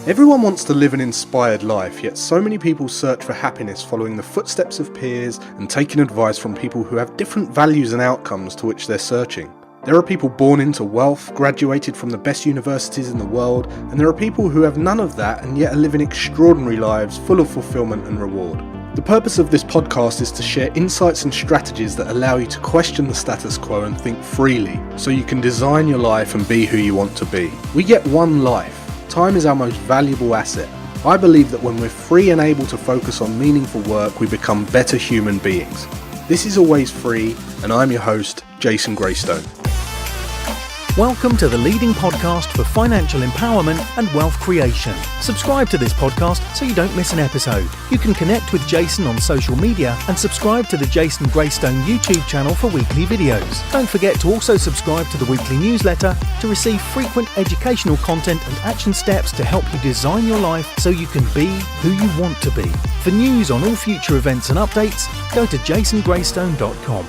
Everyone wants to live an inspired life, yet so many people search for happiness following the footsteps of peers and taking advice from people who have different values and outcomes to which they're searching. There are people born into wealth, graduated from the best universities in the world, and there are people who have none of that and yet are living extraordinary lives full of fulfillment and reward. The purpose of this podcast is to share insights and strategies that allow you to question the status quo and think freely, so you can design your life and be who you want to be. We get one life. Time is our most valuable asset. I believe that when we're free and able to focus on meaningful work, we become better human beings. This is Always Free, and I'm your host, Jason Greystone. Welcome to the leading podcast for financial empowerment and wealth creation. Subscribe to this podcast so you don't miss an episode. You can connect with Jason on social media and subscribe to the Jason Greystone YouTube channel for weekly videos. Don't forget to also subscribe to the weekly newsletter to receive frequent educational content and action steps to help you design your life so you can be who you want to be. For news on all future events and updates, go to jasongreystone.com.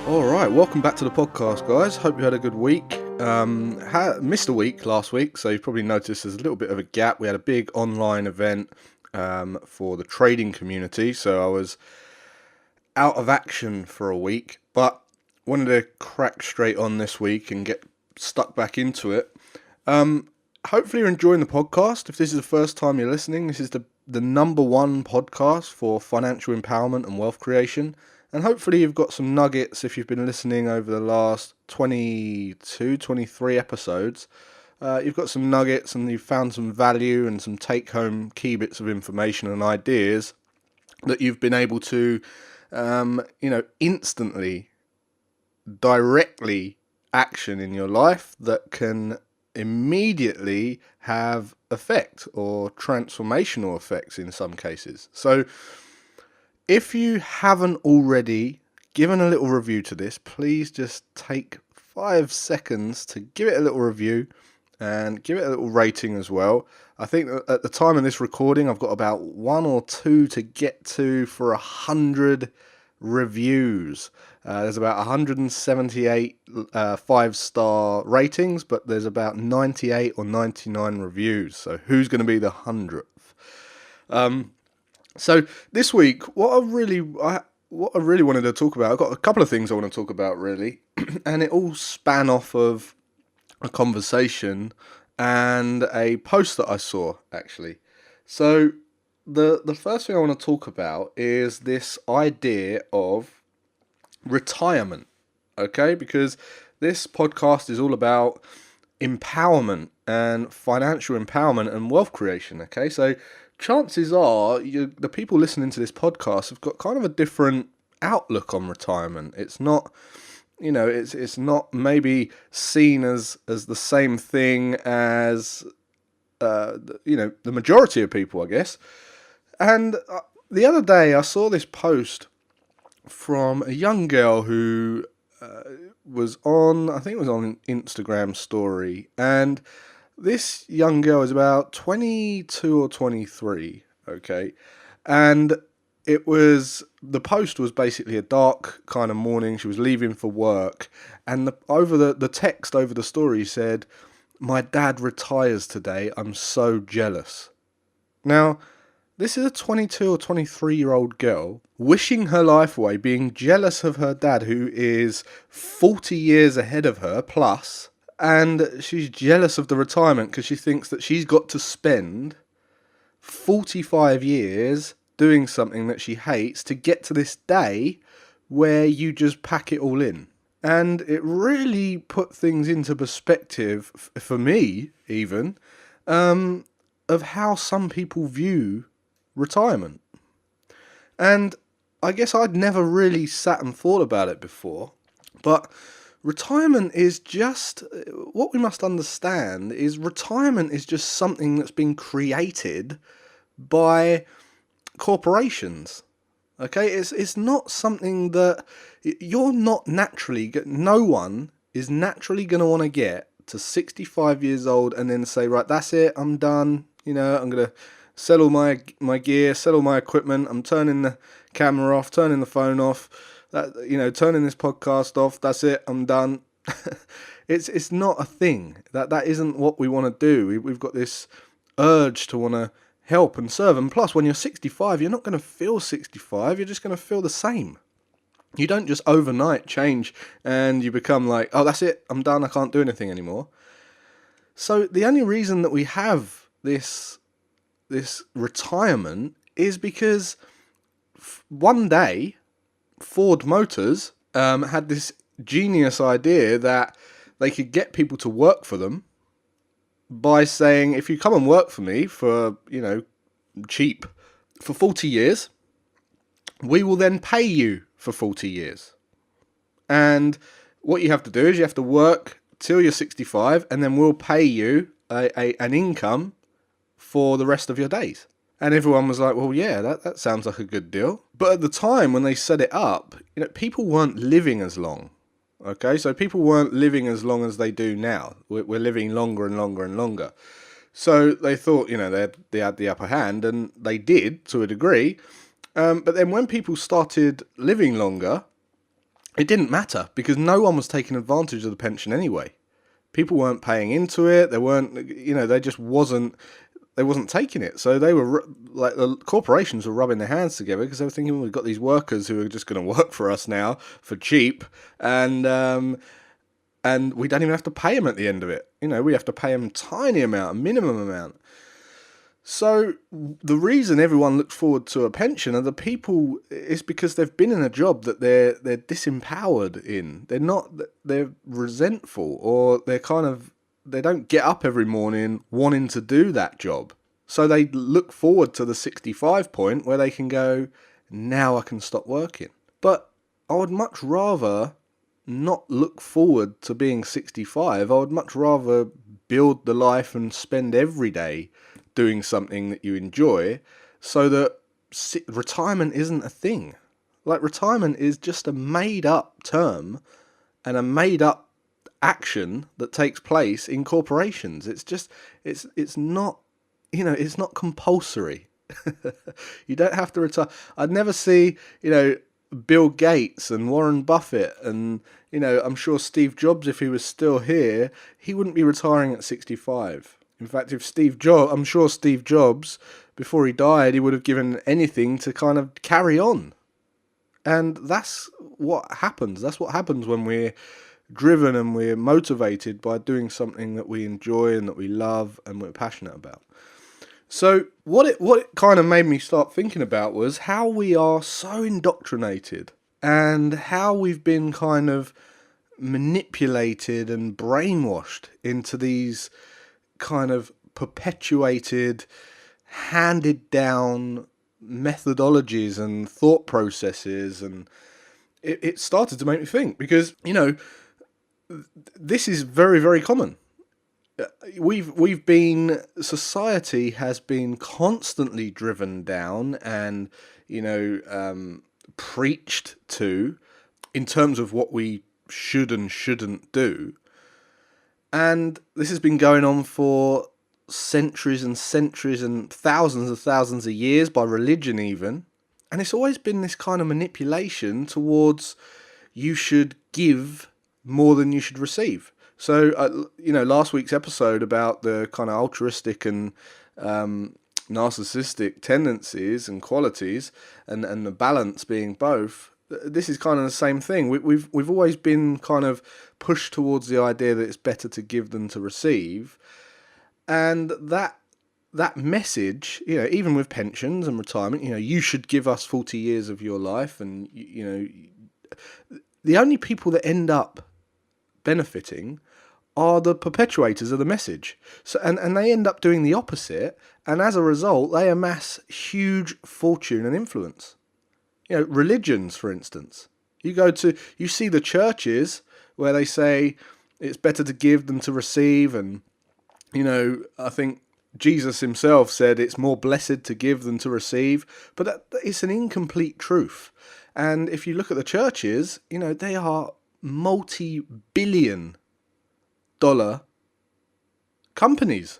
Alright, welcome back to the podcast, guys. Hope you had a good week. Missed a week last week, so you've probably noticed there's a little bit of a gap. We had a big online event for the trading community, so I was out of action for a week, but wanted to crack straight on this week and get stuck back into it. Hopefully you're enjoying the podcast. If this is the first time you're listening, this is the number one podcast for financial empowerment and wealth creation. And hopefully you've got some nuggets if you've been listening over the last 23 episodes. You've got some nuggets and you've found some value and some take-home key bits of information and ideas that you've been able to, instantly, directly action in your life that can immediately have effect or transformational effects in some cases. So, if you haven't already given a little review to this, please just take 5 seconds to give it a little review and give it a little rating as well. I think that at the time of this recording, I've got about 1 or 2 to get to for 100 reviews. There's about 178 5-star ratings, but there's about 98 or 99 reviews. So who's going to be the 100th? So this week, what I really wanted to talk about, I've got a couple of things I want to talk about really, and it all span off of a conversation and a post that I saw actually. So the first thing I want to talk about is this idea of retirement, okay? Because this podcast is all about empowerment and financial empowerment and wealth creation, okay? So chances are the people listening to this podcast have got kind of a different outlook on retirement. It's not, it's not maybe seen as the same thing as, the majority of people, I guess. And the other day I saw this post from a young girl who was on, I think it was on an Instagram story, and this young girl is about 22 or 23, okay? And the post was basically a dark kind of morning. She was leaving for work, and the text over the story said, "My dad retires today, I'm so jealous." Now, this is a 22 or 23-year-old girl wishing her life away, being jealous of her dad, who is 40 years ahead of her, plus. And she's jealous of the retirement because she thinks that she's got to spend 45 years doing something that she hates to get to this day where you just pack it all in. And it really put things into perspective, for me even, of how some people view retirement. And I guess I'd never really sat and thought about it before, but retirement is just, what we must understand is retirement is just something that's been created by corporations. Okay, it's not something that you're not naturally, no one is naturally going to want to get to 65 years old and then say, right, that's it, I'm done, I'm going to sell all my gear, sell all my equipment, I'm turning the camera off, turning the phone off, turning this podcast off, that's it, I'm done. It's not a thing. That isn't what we want to do. We've got this urge to want to help and serve. And plus, when you're 65, you're not going to feel 65, you're just going to feel the same. You don't just overnight change and you become like, oh, that's it, I'm done, I can't do anything anymore. So the only reason that we have this retirement is because one day Ford Motors had this genius idea that they could get people to work for them by saying, if you come and work for me for, cheap for 40 years, we will then pay you for 40 years. And what you have to do is you have to work till you're 65, and then we'll pay you an income for the rest of your days. And everyone was like, well, yeah, that sounds like a good deal. But at the time when they set it up, people weren't living as long. Okay, so people weren't living as long as they do now. We're living longer and longer and longer. So they thought, they had the upper hand, and they did to a degree. But then when people started living longer, it didn't matter because no one was taking advantage of the pension anyway. People weren't paying into it. They weren't, they just wasn't taking it. So they were like, the corporations were rubbing their hands together because they were thinking, well, we've got these workers who are just going to work for us now for cheap, and we don't even have to pay them at the end of it. We have to pay them a tiny amount, a minimum amount. So the reason everyone looks forward to a pension are the people, is because they've been in a job that they're disempowered in. They're resentful, or they don't get up every morning wanting to do that job. So they look forward to the 65 point where they can go, now I can stop working. But I would much rather not look forward to being 65. I would much rather build the life and spend every day doing something that you enjoy, so that retirement isn't a thing. Like, retirement is just a made up term and a made up action that takes place in corporations. It's not, it's not compulsory. You don't have to retire. I'd never see, Bill Gates and Warren Buffett and, I'm sure Steve Jobs, if he was still here, he wouldn't be retiring at 65. In fact, I'm sure Steve Jobs, before he died, he would have given anything to kind of carry on. And that's what happens. That's what happens when we're driven and we're motivated by doing something that we enjoy and that we love and we're passionate about. So what it kind of made me start thinking about was how we are so indoctrinated and how we've been kind of manipulated and brainwashed into these kind of perpetuated, handed down methodologies and thought processes. And it started to make me think, because this is very, very common. Society has been constantly driven down and preached to in terms of what we should and shouldn't do. And this has been going on for centuries and centuries and thousands of years, by religion even. And it's always been this kind of manipulation towards you should give more than you should receive. So, last week's episode about the kind of altruistic and narcissistic tendencies and qualities and the balance being both, this is kind of the same thing. We've always been kind of pushed towards the idea that it's better to give than to receive, and that message, even with pensions and retirement, you should give us 40 years of your life, and the only people that end up benefiting are the perpetuators of the message. So and they end up doing the opposite, and as a result, they amass huge fortune and influence. Religions, for instance. You see the churches where they say it's better to give than to receive, and I think Jesus himself said it's more blessed to give than to receive, but it's an incomplete truth. And if you look at the churches, they are multi-billion dollar companies.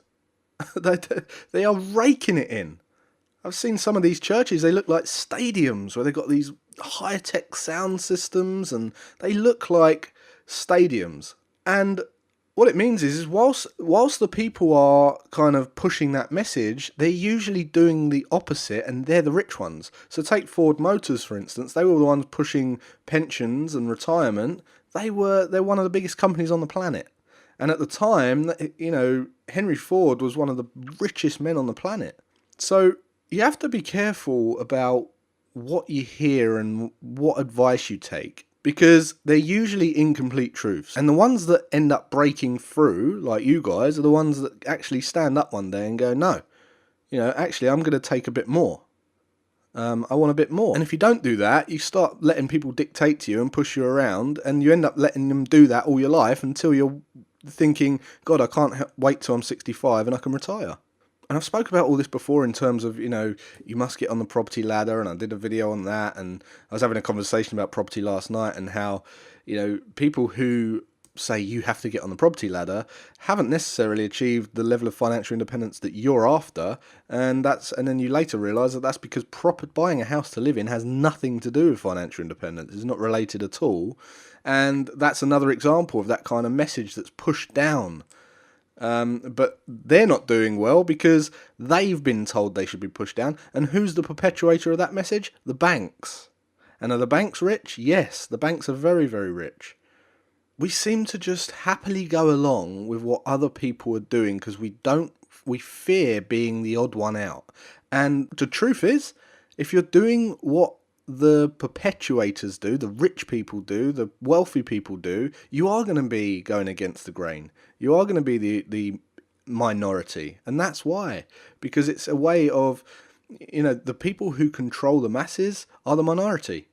They are raking it in. I've seen some of these churches, they look like stadiums where they've got these high-tech sound systems and they look like stadiums. And What it means is whilst the people are kind of pushing that message, they're usually doing the opposite, and they're the rich ones. So take Ford Motors, for instance. They were the ones pushing pensions and retirement. They're one of the biggest companies on the planet. And at the time, Henry Ford was one of the richest men on the planet. So you have to be careful about what you hear and what advice you take, because they're usually incomplete truths. And the ones that end up breaking through, like you guys, are the ones that actually stand up one day and go, no, actually, I'm going to take a bit more. I want a bit more. And if you don't do that, you start letting people dictate to you and push you around, and you end up letting them do that all your life until you're thinking, God, I can't wait till I'm 65 and I can retire. And I've spoke about all this before in terms of, you must get on the property ladder, and I did a video on that, and I was having a conversation about property last night, and how, people who say you have to get on the property ladder haven't necessarily achieved the level of financial independence that you're after, and then you later realise that that's because buying a house to live in has nothing to do with financial independence. It's not related at all, and that's another example of that kind of message that's pushed down. But they're not doing well because they've been told they should be pushed down. And who's the perpetuator of that message? The banks. And are the banks rich? Yes, the banks are very, very rich. We seem to just happily go along with what other people are doing because we fear being the odd one out. And the truth is, if you're doing what the perpetuators do, the rich people do, the wealthy people do, you are going to be going against the grain. You are going to be the minority. And that's why. Because it's a way of, the people who control the masses are the minority.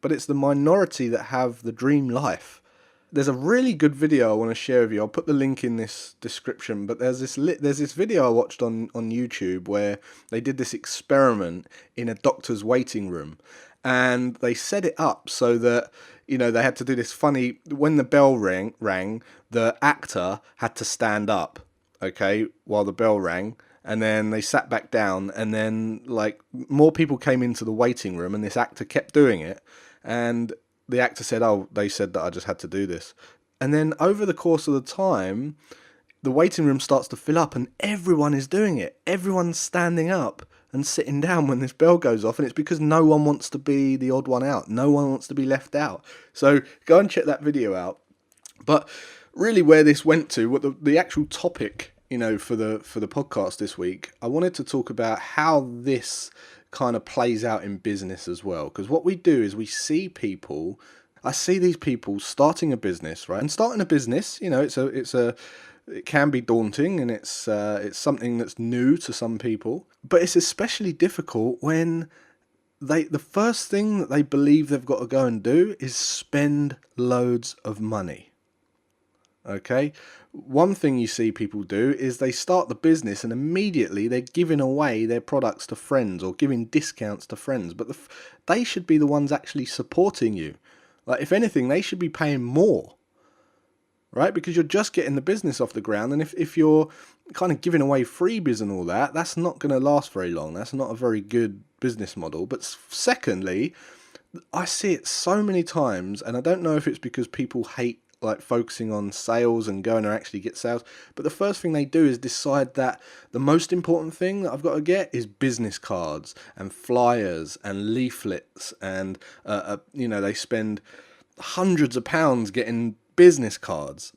But it's the minority that have the dream life. There's a really good video I want to share with you. I'll put the link in this description. But there's this video I watched on YouTube where they did this experiment in a doctor's waiting room, and they set it up so that they had to do this funny. When the bell rang, the actor had to stand up, okay, while the bell rang, and then they sat back down, and then more people came into the waiting room, and this actor kept doing it, and the actor said, "Oh, they said that I just had to do this." And then over the course of the time, the waiting room starts to fill up and everyone is doing it. Everyone's standing up and sitting down when this bell goes off, and it's because no one wants to be the odd one out. No one wants to be left out. So go and check that video out. But really where this went to, what the actual topic, for the podcast this week, I wanted to talk about how this kind of plays out in business as well. Because what we do is I see these people starting a business, right? And starting a business, it can be daunting, and it's something that's new to some people. But it's especially difficult when the first thing that they believe they've got to go and do is spend loads of money. Okay? One thing you see people do is they start the business and immediately they're giving away their products to friends or giving discounts to friends. But they should be the ones actually supporting you. If anything, they should be paying more. Right? Because you're just getting the business off the ground. And if you're kind of giving away freebies and all that, that's not going to last very long. That's not a very good business model. But secondly, I see it so many times, and I don't know if it's because people hate focusing on sales and going to actually get sales, but the first thing they do is decide that the most important thing that I've got to get is business cards and flyers and leaflets, and they spend hundreds of pounds getting business cards,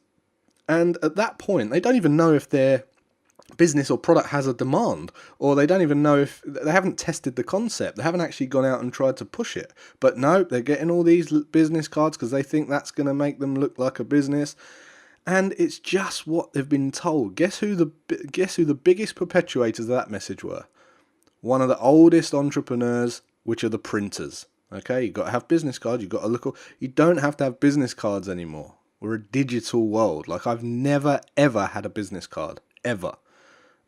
and at that point they don't even know if their business or product has a demand, or they don't even know if they haven't tested the concept. They haven't actually gone out and tried to push it. But no, they're getting all these business cards because they think that's going to make them look like a business, and it's just what they've been told. Guess who the biggest perpetuators of that message were? One of the oldest entrepreneurs, which are the printers. Okay, you've got to have business cards. You've got to look. You don't have to have business cards anymore. We're a digital world. I've never ever had a business card ever.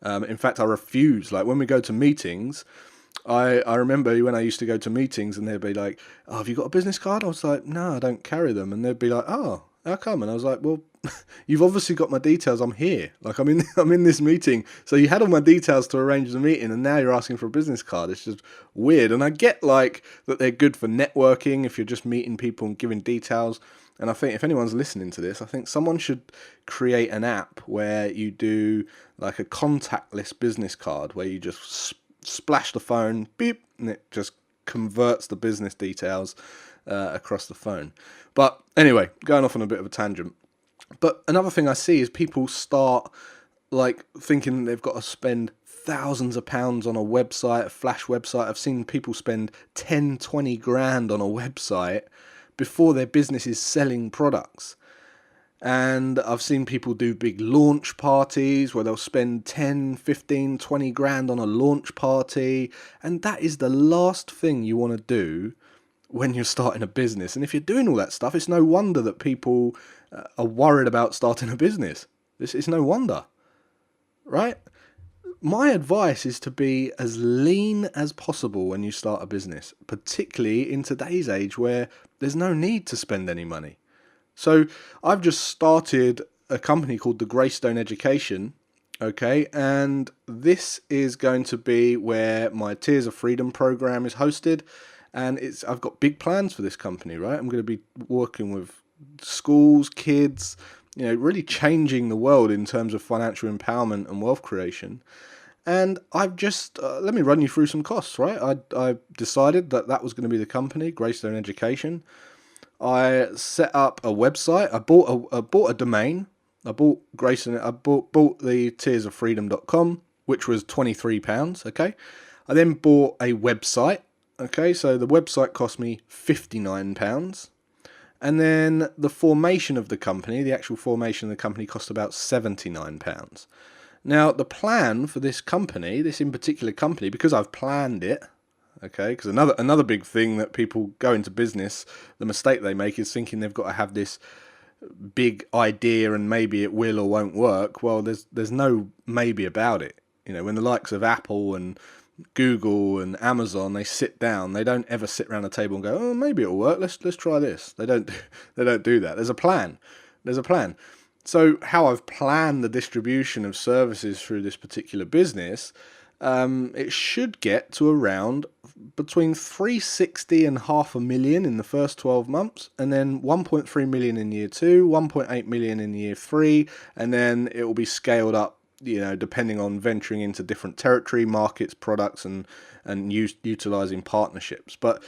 In fact, I refuse. When we go to meetings, I remember when I used to go to meetings and they'd be like, "Oh, have you got a business card?" I was like, "No, I don't carry them." And they'd be like, "Oh, how come?" And I was like, "Well, you've obviously got my details. I'm here. I'm in this meeting. So you had all my details to arrange the meeting, and now you're asking for a business card. It's just weird." And I get that they're good for networking if you're just meeting people and giving details. And I think if anyone's listening to this, I think someone should create an app where you do like a contactless business card where you just splash the phone, beep, and it just converts the business details across the phone. But anyway, going off on a bit of a tangent. But another thing I see is people start like thinking they've got to spend thousands of pounds on a website, a flash website. I've seen people spend 10, 20 grand on a website before their business is selling products. And I've seen people do big launch parties where they'll spend 10, 15, 20 grand on a launch party. And that is the last thing you want to do when you're starting a business. And if you're doing all that stuff, it's no wonder that people are worried about starting a business. It's no wonder, right? My advice is to be as lean as possible when you start a business, particularly in today's age where there's no need to spend any money. So I've just started a company called the Greystone Education, okay, and this is going to be where my Tears of Freedom program is hosted, and I've got big plans for this company, right? I'm going to be working with schools, kids, really changing the world in terms of financial empowerment and wealth creation. And I've just, let me run you through some costs, right? I decided that was going to be the company, Greystone Education. I set up a website. I bought a domain. I bought Greystone. I bought the tearsoffreedom.com, which was £23. Okay. I then bought a website. Okay, so the website cost me £59. And then the formation of the company, the actual formation of the company, cost about £79. Now, the plan for this company, this in particular company, because I've planned it, okay, because another big thing that people go into business, the mistake they make is thinking they've got to have this big idea and maybe it will or won't work. Well, there's no maybe about it. When the likes of Apple and Google and Amazon, they sit down, they don't ever sit around a table and go, oh, maybe it'll work. Let's try this. They don't do that. There's a plan. So how I've planned the distribution of services through this particular business, it should get to around between 360 and £500,000 in the first 12 months, and then 1.3 million in year 2, 1.8 million in year 3, and then it will be scaled up, depending on venturing into different territory, markets, products, and utilizing partnerships. But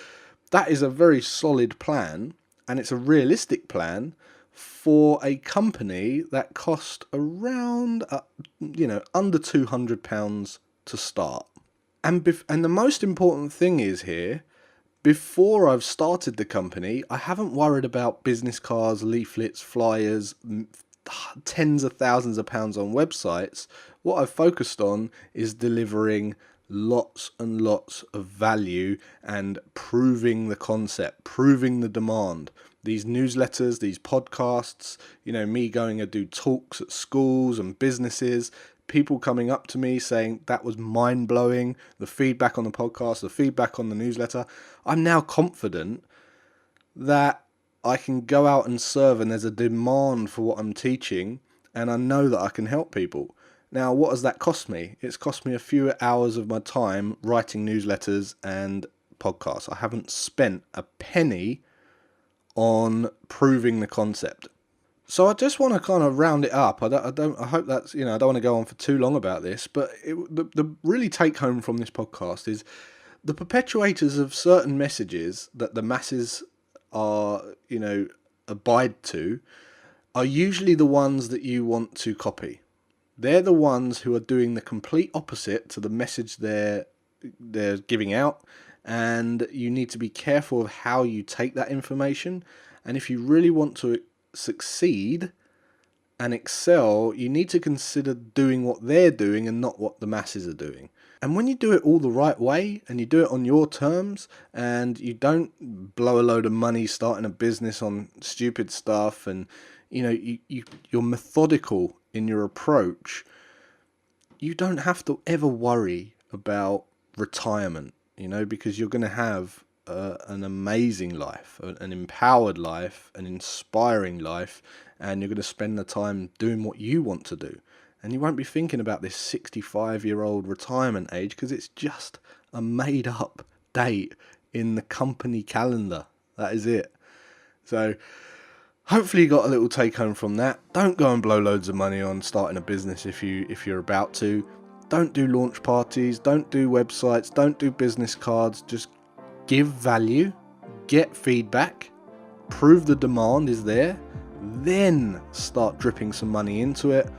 that is a very solid plan, and it's a realistic plan for a company that cost around, under £200 to start. And the most important thing is here, before I've started the company, I haven't worried about business cards, leaflets, flyers, tens of thousands of pounds on websites. What I've focused on is delivering lots and lots of value and proving the concept, proving the demand. These newsletters, these podcasts, me going to do talks at schools and businesses, people coming up to me saying that was mind-blowing, the feedback on the podcast, the feedback on the newsletter. I'm now confident that I can go out and serve and there's a demand for what I'm teaching, and I know that I can help people. Now, what has that cost me? It's cost me a few hours of my time writing newsletters and podcasts. I haven't spent a penny on proving the concept. So I just want to kind of round it up. I hope that's, I don't want to go on for too long about this, but the really take home from this podcast is the perpetuators of certain messages that the masses are, abide to, are usually the ones that you want to copy. They're the ones who are doing the complete opposite to the message they're giving out, and you need to be careful of how you take that information. And if you really want to succeed and excel, you need to consider doing what they're doing and not what the masses are doing. And when you do it all the right way and you do it on your terms and you don't blow a load of money starting a business on stupid stuff, and you're methodical in your approach, you don't have to ever worry about retirement, because you're going to have an amazing life, an empowered life, an inspiring life, and you're going to spend the time doing what you want to do. And you won't be thinking about this 65-year-old retirement age, because it's just a made-up date in the company calendar. That is it. So hopefully you got a little take home from that. Don't go and blow loads of money on starting a business if you're about to. Don't do launch parties, don't do websites, don't do business cards. Just give value, get feedback, prove the demand is there, then start dripping some money into it,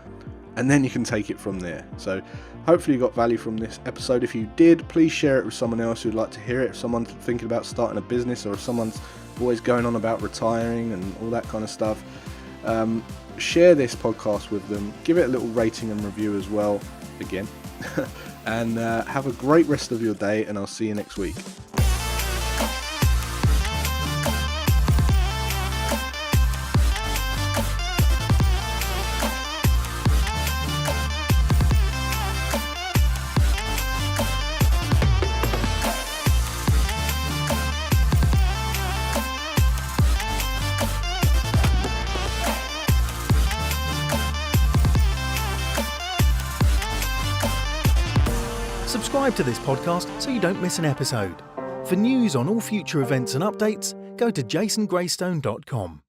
and then you can take it from there. So hopefully you got value from this episode. If you did, please share it with someone else who'd like to hear it. If someone's thinking about starting a business, or if someone's always going on about retiring and all that kind of stuff, share this podcast with them. Give it a little rating and review as well, again. And have a great rest of your day, and I'll see you next week. Subscribe to this podcast so you don't miss an episode. For news on all future events and updates, go to jasongreystone.com.